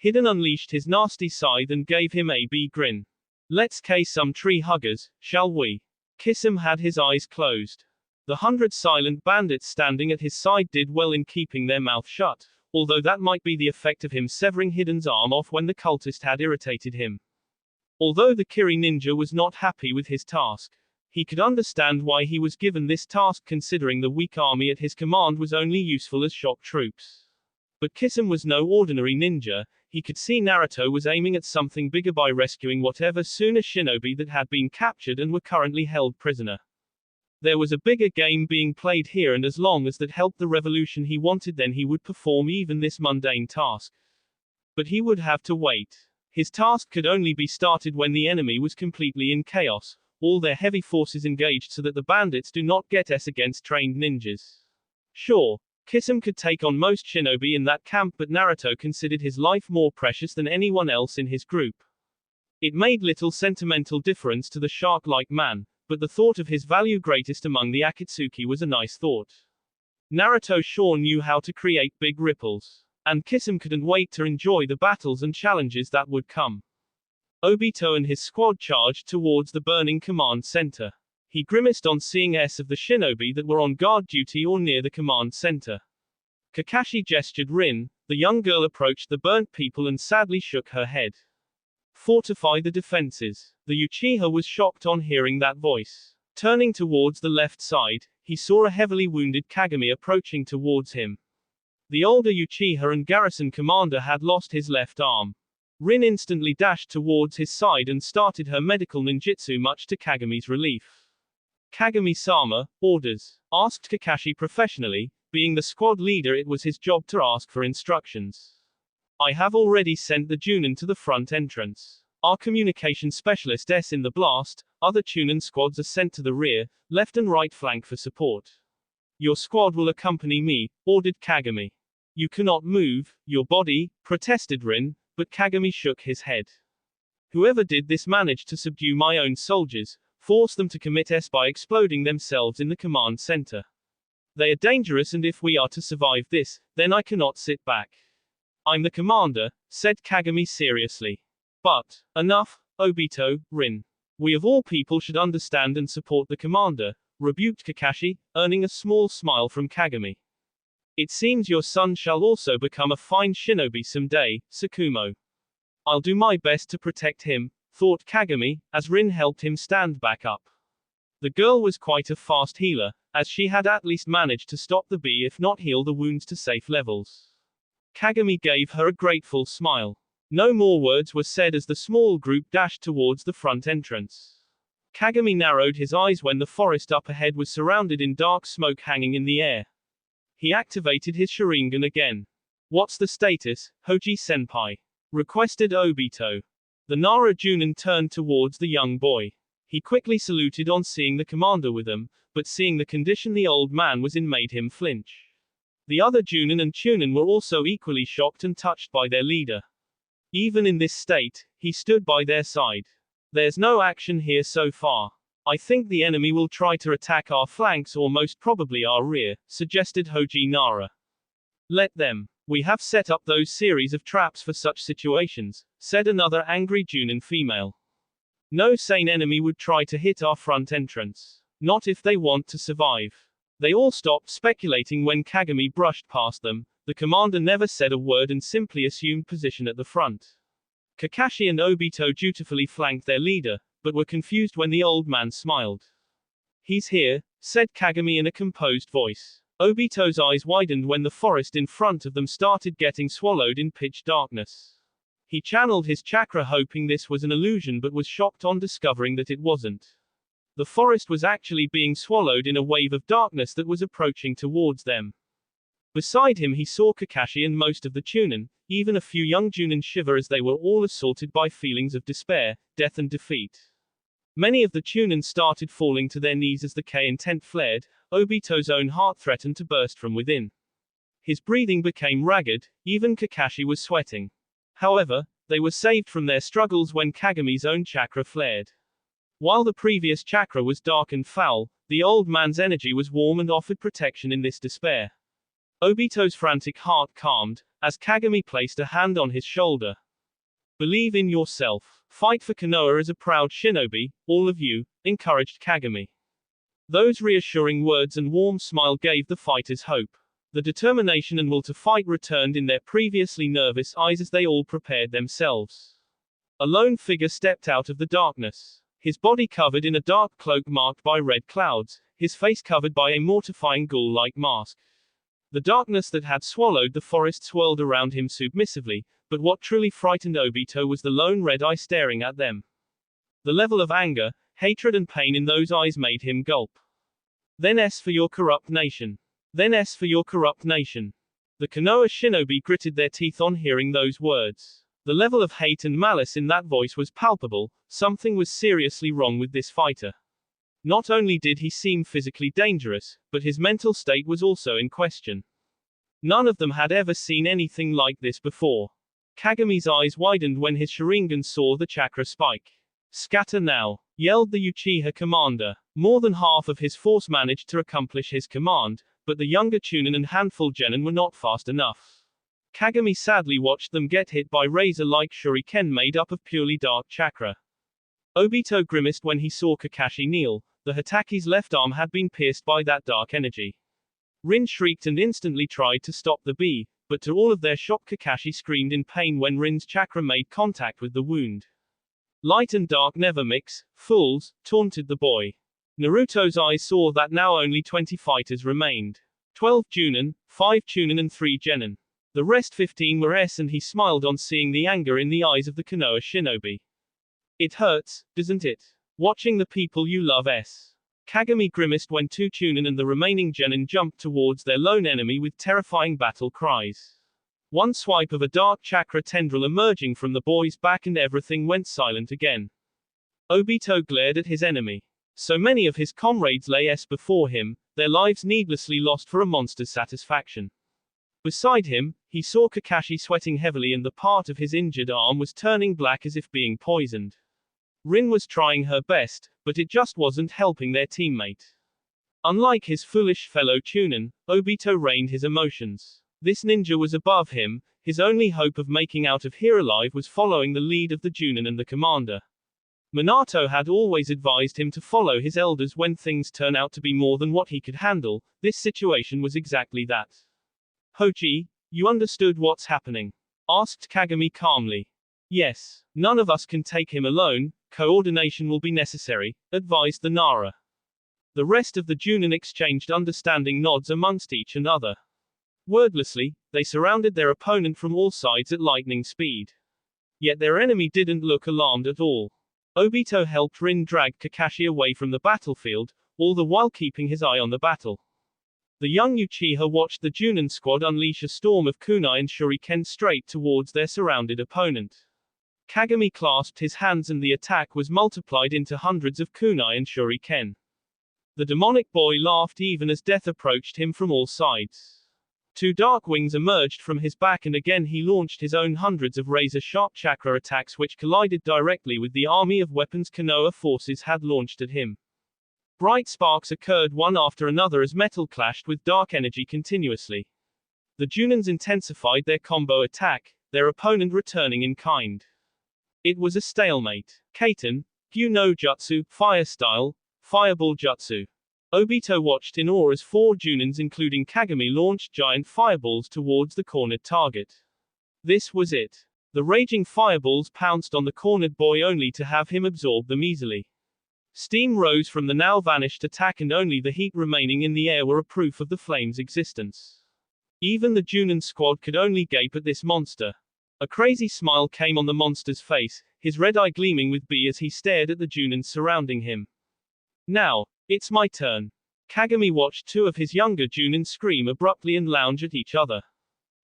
Hiden unleashed his nasty scythe and gave him a big grin. Let's K some tree huggers, shall we? Kisum had his eyes closed. The 100 silent bandits standing at his side did well in keeping their mouth shut, although that might be the effect of him severing Hiden's arm off when the cultist had irritated him. Although the Kiri ninja was not happy with his task, he could understand why he was given this task, considering the weak army at his command was only useful as shock troops. But Kisum was no ordinary ninja. He could see Naruto was aiming at something bigger by rescuing whatever sooner shinobi that had been captured and were currently held prisoner. There was a bigger game being played here, and as long as that helped the revolution he wanted, then he would perform even this mundane task. But he would have to wait. His task could only be started when the enemy was completely in chaos, all their heavy forces engaged so that the bandits do not get S against trained ninjas. Sure, Kisum could take on most shinobi in that camp, but Naruto considered his life more precious than anyone else in his group. It made little sentimental difference to the shark-like man, but the thought of his value greatest among the Akatsuki was a nice thought. Naruto sure knew how to create big ripples, and Kisum couldn't wait to enjoy the battles and challenges that would come. Obito and his squad charged towards the burning command center. He grimaced on seeing S of the shinobi that were on guard duty or near the command center. Kakashi gestured Rin. The young girl approached the burnt people and sadly shook her head. Fortify the defenses. The Uchiha was shocked on hearing that voice. Turning towards the left side, he saw a heavily wounded Kagami approaching towards him. The older Uchiha and garrison commander had lost his left arm. Rin instantly dashed towards his side and started her medical ninjutsu, much to Kagami's relief. "Kagami-sama, orders," asked Kakashi professionally. Being the squad leader, it was his job to ask for instructions. "I have already sent the Junin to the front entrance. Our communication specialist is in the blast. Other Chunin squads are sent to the rear, left and right flank for support. Your squad will accompany me," ordered Kagami. "You cannot move your body," protested Rin, but Kagami shook his head. "Whoever did this managed to subdue my own soldiers, force them to commit S by exploding themselves in the command center. They are dangerous, and if we are to survive this, then I cannot sit back. I'm the commander," said Kagami seriously. "But, enough, Obito, Rin. We of all people should understand and support the commander," rebuked Kakashi, earning a small smile from Kagami. "It seems your son shall also become a fine shinobi someday, Tsukumo. I'll do my best to protect him," thought Kagami, as Rin helped him stand back up. The girl was quite a fast healer, as she had at least managed to stop the bee if not heal the wounds to safe levels. Kagami gave her a grateful smile. No more words were said as the small group dashed towards the front entrance. Kagami narrowed his eyes when the forest up ahead was surrounded in dark smoke hanging in the air. He activated his Sharingan again. "What's the status, Hoji-senpai?" requested Obito. The Nara Junin turned towards the young boy. He quickly saluted on seeing the commander with him, but seeing the condition the old man was in made him flinch. The other Junin and Chunin were also equally shocked and touched by their leader. Even in this state, he stood by their side. "There's no action here so far. I think the enemy will try to attack our flanks or most probably our rear," suggested Hoji Nara. "Let them. We have set up those series of traps for such situations," said another angry Junin female. "No sane enemy would try to hit our front entrance. Not if they want to survive." They all stopped speculating when Kagami brushed past them. The commander never said a word and simply assumed position at the front. Kakashi and Obito dutifully flanked their leader, but were confused when the old man smiled. "He's here," said Kagami in a composed voice. Obito's eyes widened when the forest in front of them started getting swallowed in pitch darkness. He channeled his chakra hoping this was an illusion, but was shocked on discovering that it wasn't. The forest was actually being swallowed in a wave of darkness that was approaching towards them. Beside him he saw Kakashi and most of the Chunin, even a few young Junin shiver as they were all assaulted by feelings of despair, death and defeat. Many of the Chunin started falling to their knees as the K intent flared. Obito's own heart threatened to burst from within. His breathing became ragged, even Kakashi was sweating. However, they were saved from their struggles when Kagami's own chakra flared. While the previous chakra was dark and foul, the old man's energy was warm and offered protection in this despair. Obito's frantic heart calmed, as Kagami placed a hand on his shoulder. "Believe in yourself. Fight for Konoha as a proud shinobi, all of you," encouraged Kagami. Those reassuring words and warm smile gave the fighters hope. The determination and will to fight returned in their previously nervous eyes as they all prepared themselves. A lone figure stepped out of the darkness. His body covered in a dark cloak marked by red clouds, his face covered by a mortifying ghoul-like mask. The darkness that had swallowed the forest swirled around him submissively, but what truly frightened Obito was the lone red eye staring at them. The level of anger, hatred and pain in those eyes made him gulp. "Then S for your corrupt nation. Then S for your corrupt nation." The Konoha shinobi gritted their teeth on hearing those words. The level of hate and malice in that voice was palpable. Something was seriously wrong with this fighter. Not only did he seem physically dangerous, but his mental state was also in question. None of them had ever seen anything like this before. Kagami's eyes widened when his Sharingan saw the chakra spike. "Scatter now!" yelled the Uchiha commander. More than half of his force managed to accomplish his command, but the younger Chunin and handful Genin were not fast enough. Kagami sadly watched them get hit by razor-like shuriken made up of purely dark chakra. Obito grimaced when he saw Kakashi kneel. The Hitaki's left arm had been pierced by that dark energy. Rin shrieked and instantly tried to stop the bee, but to all of their shock Kakashi screamed in pain when Rin's chakra made contact with the wound. "Light and dark never mix, fools," taunted the boy. Naruto's eyes saw that now only 20 fighters remained. 12 Junin, 5 Chunin and 3 Genin. The rest 15 were S, and he smiled on seeing the anger in the eyes of the Konoha shinobi. It hurts, doesn't it? Watching the people you love S. Kagami grimaced when two Chunin and the remaining genin jumped towards their lone enemy with terrifying battle cries. One swipe of a dark chakra tendril emerging from the boy's back and everything went silent again. Obito glared at his enemy. So many of his comrades lay S before him, their lives needlessly lost for a monster's satisfaction. Beside him, he saw Kakashi sweating heavily and the part of his injured arm was turning black as if being poisoned. Rin was trying her best, but it just wasn't helping their teammate. Unlike his foolish fellow Chunin, Obito reined his emotions. This ninja was above him, his only hope of making out of here alive was following the lead of the Junin and the commander. Minato had always advised him to follow his elders when things turn out to be more than what he could handle. This situation was exactly that. Hoji, you understood what's happening? Asked Kagami calmly. Yes, none of us can take him alone, coordination will be necessary, advised the Nara. The rest of the Junin exchanged understanding nods amongst each and other. Wordlessly, they surrounded their opponent from all sides at lightning speed. Yet their enemy didn't look alarmed at all. Obito helped Rin drag Kakashi away from the battlefield, all the while keeping his eye on the battle. The young Uchiha watched the Junin squad unleash a storm of kunai and shuriken straight towards their surrounded opponent. Kagami clasped his hands and the attack was multiplied into hundreds of kunai and shuriken. The demonic boy laughed even as death approached him from all sides. Two dark wings emerged from his back and again he launched his own hundreds of razor-sharp chakra attacks which collided directly with the army of weapons Konoha forces had launched at him. Bright sparks occurred one after another as metal clashed with dark energy continuously. The Junins intensified their combo attack, their opponent returning in kind. It was a stalemate. Kaiten, Gyu no Jutsu, Fire Style, Fireball Jutsu. Obito watched in awe as four Junins including Kagami launched giant fireballs towards the cornered target. This was it. The raging fireballs pounced on the cornered boy only to have him absorb them easily. Steam rose from the now vanished attack and only the heat remaining in the air were a proof of the flame's existence. Even the Junin squad could only gape at this monster. A crazy smile came on the monster's face, his red eye gleaming with B as he stared at the Junins surrounding him. Now, it's my turn. Kagami watched two of his younger Junin scream abruptly and lounge at each other.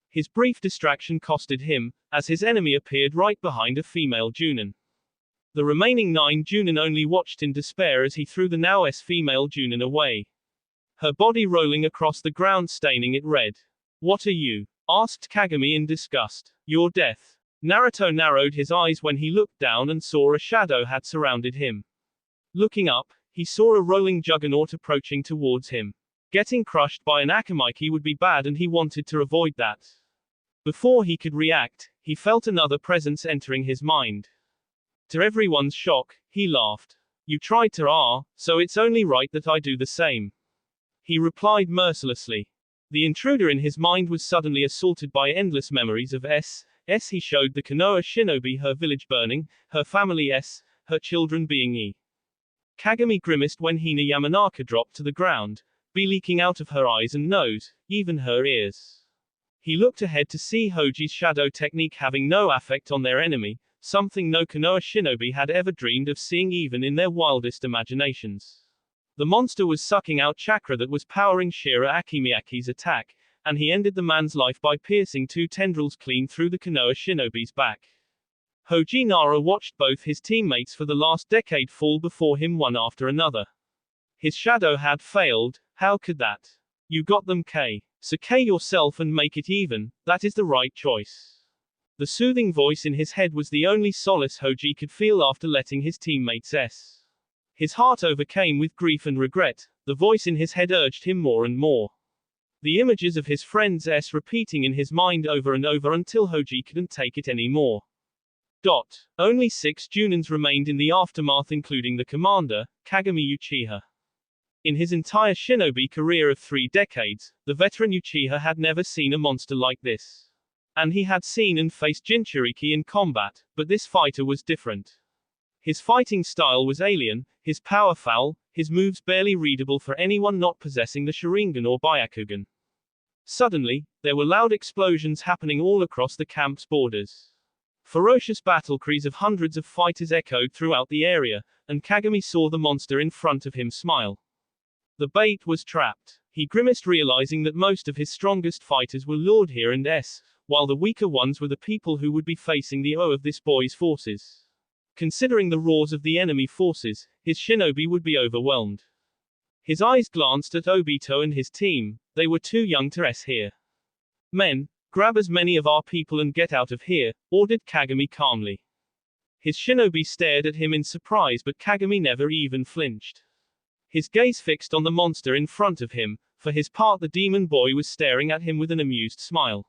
His brief distraction costed him, as his enemy appeared right behind a female Junin. The remaining 9 Junin only watched in despair as he threw the now female Junin away. Her body rolling across the ground staining it red. What are you? Asked Kagami in disgust. Your death. Naruto narrowed his eyes when he looked down and saw a shadow had surrounded him. Looking up, he saw a rolling juggernaut approaching towards him. Getting crushed by an Akamaki would be bad and he wanted to avoid that. Before he could react, he felt another presence entering his mind. To everyone's shock, he laughed. You tried to so it's only right that I do the same. He replied mercilessly. The intruder in his mind was suddenly assaulted by endless memories of S. He showed the Konoha shinobi her village burning, her family her children being E. Kagami grimaced when Hina Yamanaka dropped to the ground, B leaking out of her eyes and nose, even her ears. He looked ahead to see Hoji's shadow technique having no effect on their enemy, something no Konoha shinobi had ever dreamed of seeing even in their wildest imaginations. The monster was sucking out chakra that was powering Shira Akimiyaki's attack, and he ended the man's life by piercing 2 tendrils clean through the Konoha shinobi's back. Hoji Nara watched both his teammates for the last decade fall before him one after another. His shadow had failed, how could that? You got them K. So K yourself and make it even, that is the right choice. The soothing voice in his head was the only solace Hoji could feel after letting his teammates S. His heart overcame with grief and regret, the voice in his head urged him more and more. The images of his friends S repeating in his mind over and over until Hoji couldn't take it anymore. Only 6 Junins remained in the aftermath including the commander, Kagami Uchiha. In his entire shinobi career of 3 decades, the veteran Uchiha had never seen a monster like this. And he had seen and faced Jinchuriki in combat, but this fighter was different. His fighting style was alien, his power foul, his moves barely readable for anyone not possessing the Sharingan or Byakugan. Suddenly, there were loud explosions happening all across the camp's borders. Ferocious battle cries of hundreds of fighters echoed throughout the area, and Kagami saw the monster in front of him smile. The bait was trapped. He grimaced, realizing that most of his strongest fighters were lured here and while the weaker ones were the people who would be facing the of this boy's forces. Considering the roars of the enemy forces, his shinobi would be overwhelmed. His eyes glanced at Obito and his team. They were too young to here. Men, grab as many of our people and get out of here, ordered Kagami calmly. His shinobi stared at him in surprise, but Kagami never even flinched. His gaze fixed on the monster in front of him. For his part, the demon boy was staring at him with an amused smile.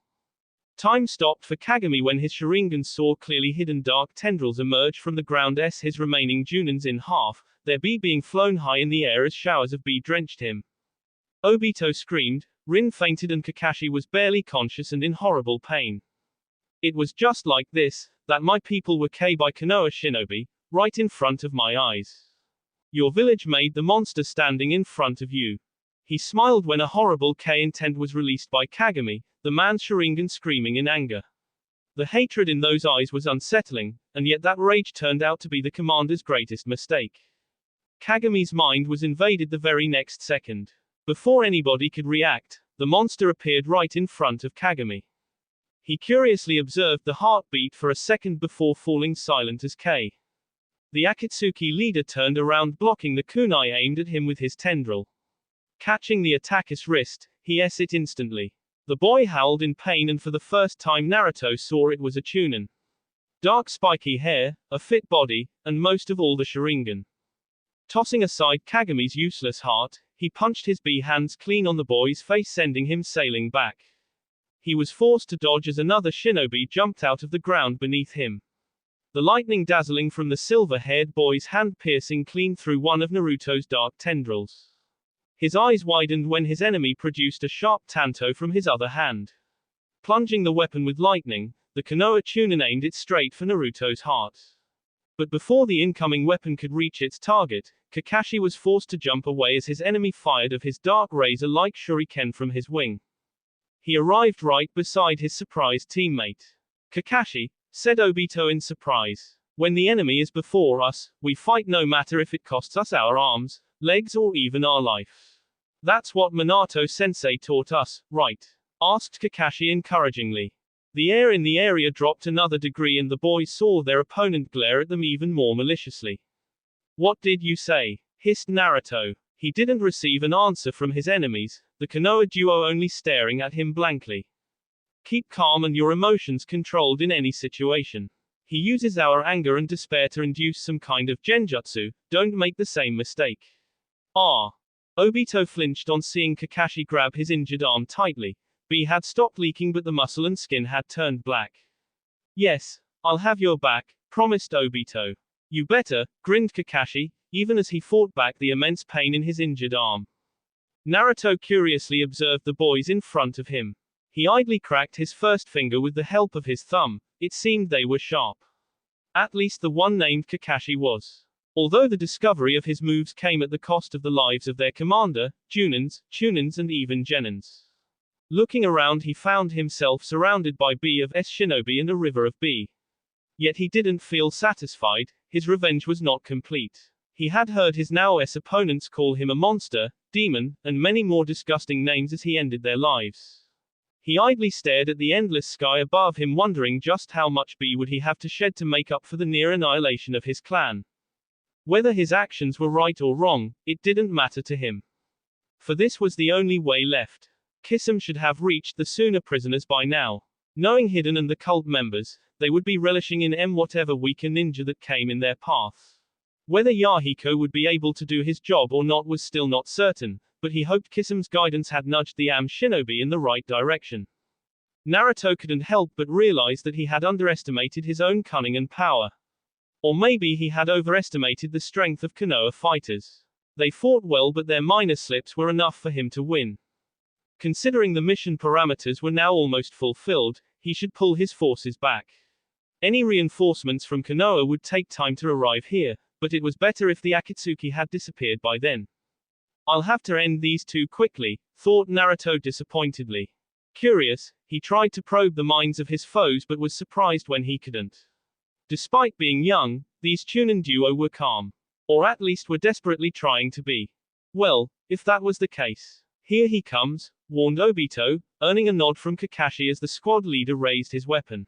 Time stopped for Kagami when his Sharingan saw clearly hidden dark tendrils emerge from the ground, his remaining Junins in half, their bi being flown high in the air as showers of bi drenched him. Obito screamed, Rin fainted, and Kakashi was barely conscious and in horrible pain. It was just like this, that my people were killed by Konoha shinobi, right in front of my eyes. Your village made the monster standing in front of you. He smiled when a horrible intent was released by Kagami, the man's Sharingan screaming in anger. The hatred in those eyes was unsettling, and yet that rage turned out to be the commander's greatest mistake. Kagami's mind was invaded the very next second. Before anybody could react, the monster appeared right in front of Kagami. He curiously observed the heartbeat for a second before falling silent as The Akatsuki leader turned around, blocking the kunai aimed at him with his tendril. Catching the attacker's wrist, he it instantly. The boy howled in pain, and for the first time Naruto saw it was a Chunin. Dark spiky hair, a fit body, and most of all the Sharingan. Tossing aside Kagami's useless heart, he punched his bi hands clean on the boy's face, sending him sailing back. He was forced to dodge as another shinobi jumped out of the ground beneath him. The lightning dazzling from the silver-haired boy's hand, piercing clean through one of Naruto's dark tendrils. His eyes widened when his enemy produced a sharp tanto from his other hand. Plunging the weapon with lightning, the Konoha Chunin aimed it straight for Naruto's heart. But before the incoming weapon could reach its target, Kakashi was forced to jump away as his enemy fired of his dark razor-like shuriken from his wing. He arrived right beside his surprised teammate. Kakashi, said Obito in surprise. When the enemy is before us, we fight no matter if it costs us our arms, legs, or even our life. That's what Minato-sensei taught us, right? Asked Kakashi encouragingly. The air in the area dropped another degree, and the boys saw their opponent glare at them even more maliciously. What did you say? Hissed Naruto. He didn't receive an answer from his enemies, the Konoha duo only staring at him blankly. Keep calm and your emotions controlled in any situation. He uses our anger and despair to induce some kind of genjutsu, don't make the same mistake. Ah. Obito flinched on seeing Kakashi grab his injured arm tightly. B had stopped leaking, but the muscle and skin had turned black. Yes, I'll have your back, promised Obito. You better, grinned Kakashi, even as he fought back the immense pain in his injured arm. Naruto curiously observed the boys in front of him. He idly cracked his first finger with the help of his thumb. It seemed they were sharp. At least the one named Kakashi was. Although the discovery of his moves came at the cost of the lives of their commander, Junins, Chunins, and even Genins. Looking around, he found himself surrounded by B of S shinobi and a river of B. Yet he didn't feel satisfied, his revenge was not complete. He had heard his now S opponents call him a monster, demon, and many more disgusting names as he ended their lives. He idly stared at the endless sky above him, wondering just how much B would he have to shed to make up for the near annihilation of his clan. Whether his actions were right or wrong, it didn't matter to him. For this was the only way left. Kisame should have reached the Suna prisoners by now. Knowing Hiden and the cult members, they would be relishing in whatever weaker ninja that came in their path. Whether Yahiko would be able to do his job or not was still not certain, but he hoped Kisame's guidance had nudged the shinobi in the right direction. Naruto couldn't help but realize that he had underestimated his own cunning and power. Or maybe he had overestimated the strength of Konoha fighters. They fought well, but their minor slips were enough for him to win. Considering the mission parameters were now almost fulfilled, he should pull his forces back. Any reinforcements from Konoha would take time to arrive here, but it was better if the Akatsuki had disappeared by then. I'll have to end these two quickly, thought Naruto disappointedly. Curious, he tried to probe the minds of his foes but was surprised when he couldn't. Despite being young, these Chunin duo were calm. Or at least were desperately trying to be. Well, if that was the case. Here he comes, warned Obito, earning a nod from Kakashi as the squad leader raised his weapon.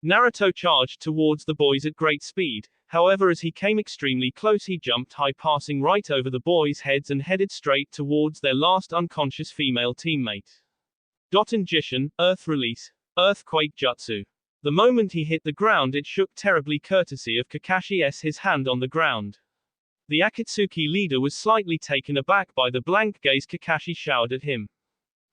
Naruto charged towards the boys at great speed, however as he came extremely close he jumped high passing right over the boys' heads and headed straight towards their last unconscious female teammate. Doton Jishin, Earth Release, Earthquake Jutsu. The moment he hit the ground it shook terribly courtesy of Kakashi's his hand on the ground. The Akatsuki leader was slightly taken aback by the blank gaze Kakashi showered at him.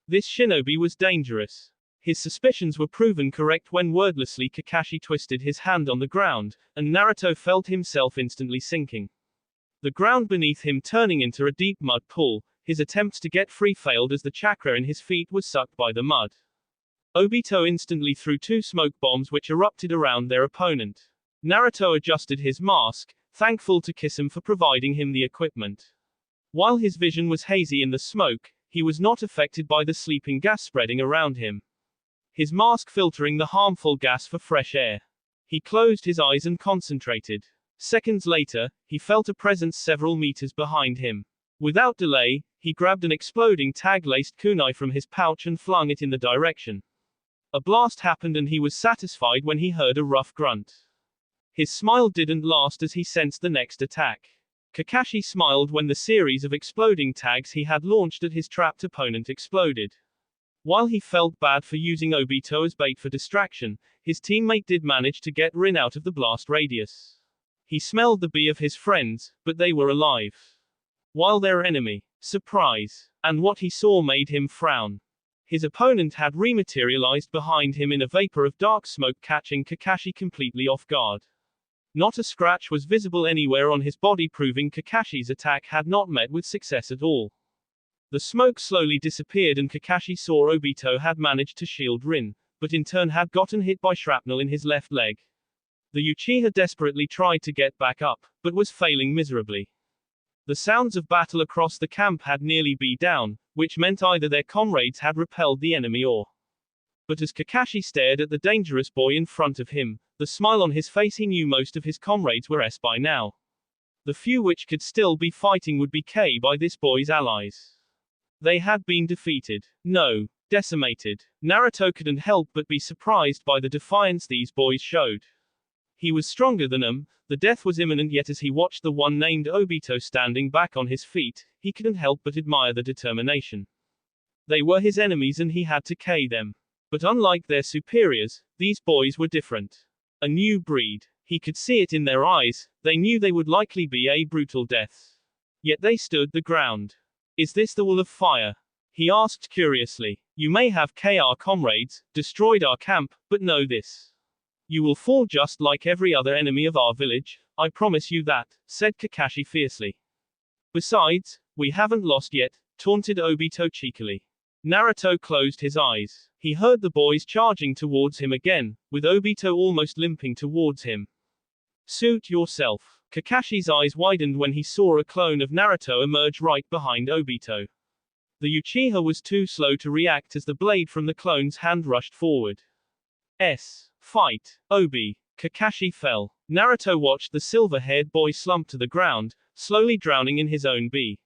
This shinobi was dangerous. His suspicions were proven correct when wordlessly Kakashi twisted his hand on the ground, and Naruto felt himself instantly sinking. The ground beneath him turning into a deep mud pool, his attempts to get free failed as the chakra in his feet was sucked by the mud. Obito instantly threw 2 smoke bombs which erupted around their opponent. Naruto adjusted his mask, thankful to Kisame for providing him the equipment. While his vision was hazy in the smoke, he was not affected by the sleeping gas spreading around him. His mask filtering the harmful gas for fresh air. He closed his eyes and concentrated. Seconds later, he felt a presence several meters behind him. Without delay, he grabbed an exploding tag-laced kunai from his pouch and flung it in the direction. A blast happened and he was satisfied when he heard a rough grunt. His smile didn't last as he sensed the next attack. Kakashi smiled when the series of exploding tags he had launched at his trapped opponent exploded. While he felt bad for using Obito as bait for distraction, his teammate did manage to get Rin out of the blast radius. He smelled the bee of his friends, but they were alive. While their enemy, surprise, and what he saw made him frown. His opponent had rematerialized behind him in a vapor of dark smoke catching Kakashi completely off guard. Not a scratch was visible anywhere on his body proving Kakashi's attack had not met with success at all. The smoke slowly disappeared and Kakashi saw Obito had managed to shield Rin, but in turn had gotten hit by shrapnel in his left leg. The Uchiha desperately tried to get back up, but was failing miserably. The sounds of battle across the camp had nearly beat down, which meant either their comrades had repelled the enemy or. But as Kakashi stared at the dangerous boy in front of him, the smile on his face he knew most of his comrades were S by now. The few which could still be fighting would be K by this boy's allies. They had been defeated. No. Decimated. Naruto couldn't help but be surprised by the defiance these boys showed. He was stronger than them, the death was imminent yet as he watched the one named Obito standing back on his feet, he couldn't help but admire the determination. They were his enemies and he had to K them. But unlike their superiors, these boys were different. A new breed. He could see it in their eyes, they knew they would likely be a brutal death. Yet they stood the ground. Is this the wall of fire? He asked curiously. You may have killed our comrades, destroyed our camp, but know this. You will fall just like every other enemy of our village, I promise you that, said Kakashi fiercely. Besides, we haven't lost yet, taunted Obito cheekily. Naruto closed his eyes. He heard the boys charging towards him again, with Obito almost limping towards him. Suit yourself. Kakashi's eyes widened when he saw a clone of Naruto emerge right behind Obito. The Uchiha was too slow to react as the blade from the clone's hand rushed forward. Fight. Obi. Kakashi fell. Naruto watched the silver-haired boy slump to the ground, slowly drowning in his own bee.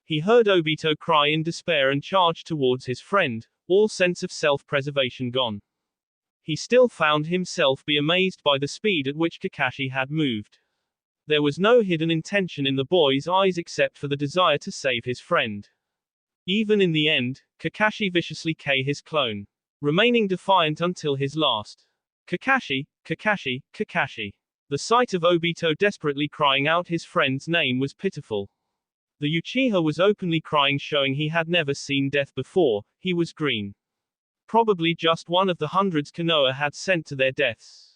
He heard Obito cry in despair and charged towards his friend, all sense of self-preservation gone. He still found himself be amazed by the speed at which Kakashi had moved. There was no hidden intention in the boy's eyes except for the desire to save his friend. Even in the end, Kakashi viciously K his clone, remaining defiant until his last. Kakashi, Kakashi, Kakashi. The sight of Obito desperately crying out his friend's name was pitiful. The Uchiha was openly crying, showing he had never seen death before. He was green. Probably just one of the hundreds Konoha had sent to their deaths.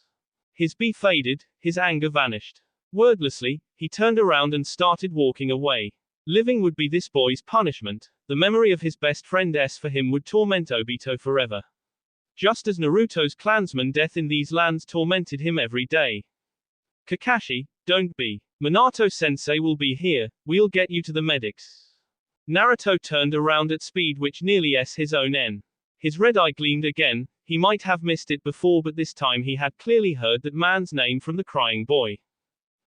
His bee faded, his anger vanished. Wordlessly, he turned around and started walking away. Living would be this boy's punishment. The memory of his best friend S for him would torment Obito forever. Just as Naruto's clansman death in these lands tormented him every day. Kakashi, don't be. Minato-sensei will be here, we'll get you to the medics. Naruto turned around at speed which nearly s his own n. His red eye gleamed again. He might have missed it before, but this time he had clearly heard that man's name from the crying boy.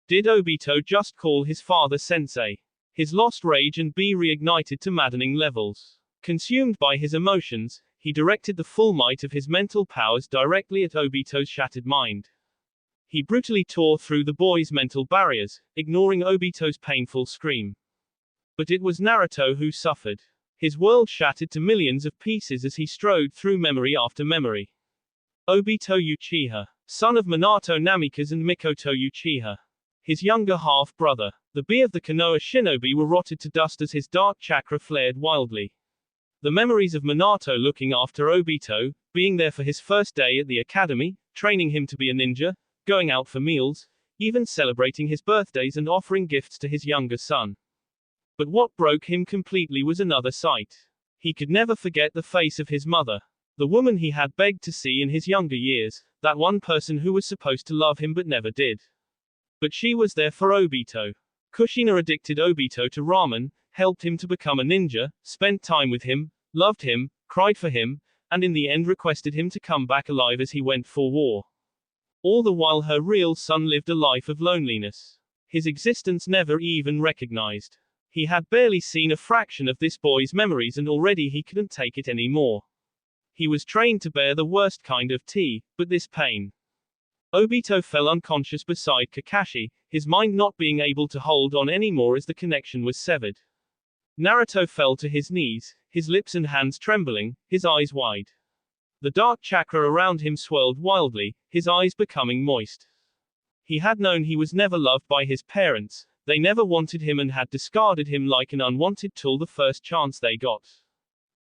Did Obito just call his father sensei? His lost rage and be reignited to maddening levels. Consumed by his emotions, he directed the full might of his mental powers directly at Obito's shattered mind. He brutally tore through the boy's mental barriers, ignoring Obito's painful scream. But it was Naruto who suffered. His world shattered to millions of pieces as he strode through memory after memory. Obito Uchiha, son of Minato Namikaze and Mikoto Uchiha. His younger half-brother, the Bee of the Konoha Shinobi, were rotted to dust as his dark chakra flared wildly. The memories of Minato looking after Obito, being there for his first day at the academy, training him to be a ninja, going out for meals, even celebrating his birthdays and offering gifts to his younger son. But what broke him completely was another sight. He could never forget the face of his mother. The woman he had begged to see in his younger years, that one person who was supposed to love him but never did. But she was there for Obito. Kushina addicted Obito to ramen, helped him to become a ninja, spent time with him, loved him, cried for him, and in the end requested him to come back alive as he went for war. All the while her real son lived a life of loneliness. His existence never even recognized. He had barely seen a fraction of this boy's memories and already he couldn't take it anymore. He was trained to bear the worst kind of tea, but this pain. Obito fell unconscious beside Kakashi, his mind not being able to hold on anymore as the connection was severed. Naruto fell to his knees, his lips and hands trembling, his eyes wide. The dark chakra around him swirled wildly, his eyes becoming moist. He had known he was never loved by his parents. They never wanted him and had discarded him like an unwanted tool the first chance they got.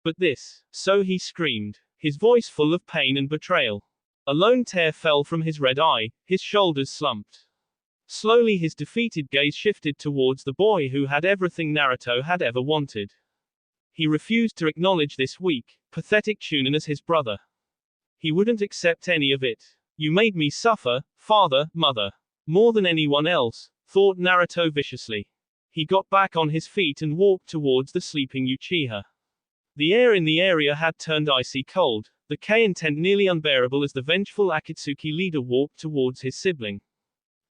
But this, so he screamed, his voice full of pain and betrayal. A lone tear fell from his red eye, his shoulders slumped. Slowly his defeated gaze shifted towards the boy who had everything Naruto had ever wanted. He refused to acknowledge this weak, pathetic Chunin as his brother. He wouldn't accept any of it. You made me suffer, father, mother. More than anyone else, thought Naruto viciously. He got back on his feet and walked towards the sleeping Uchiha. The air in the area had turned icy cold, the intent nearly unbearable as the vengeful Akatsuki leader walked towards his sibling.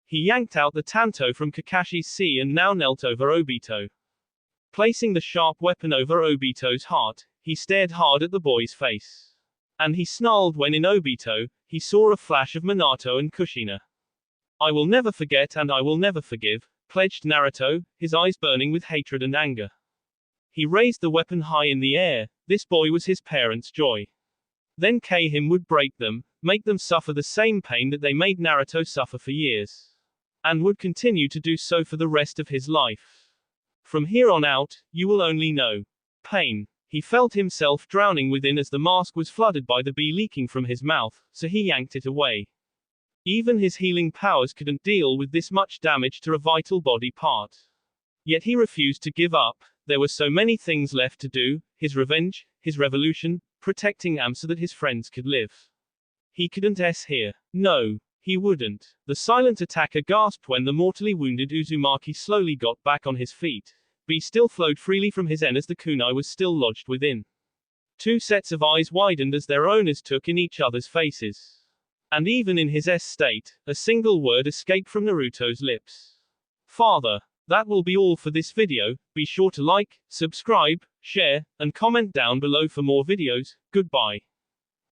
He yanked out the tanto from Kakashi's sea and now knelt over Obito. Placing the sharp weapon over Obito's heart, he stared hard at the boy's face. And he snarled when in Obito, he saw a flash of Minato and Kushina. I will never forget and I will never forgive, pledged Naruto, his eyes burning with hatred and anger. He raised the weapon high in the air, this boy was his parents' joy. Then him would break them, make them suffer the same pain that they made Naruto suffer for years. And would continue to do so for the rest of his life. From here on out, you will only know pain. He felt himself drowning within as the mask was flooded by the bee leaking from his mouth, so he yanked it away. Even his healing powers couldn't deal with this much damage to a vital body part. Yet he refused to give up. There were so many things left to do, his revenge, his revolution, protecting Am so that his friends could live. He couldn't here. No, he wouldn't. The silent attacker gasped when the mortally wounded Uzumaki slowly got back on his feet. B still flowed freely from his en as the kunai was still lodged within. Two sets of eyes widened as their owners took in each other's faces. And even in his state, a single word escaped from Naruto's lips. Father. That will be all for this video. Be sure to like, subscribe, share, and comment down below for more videos. Goodbye.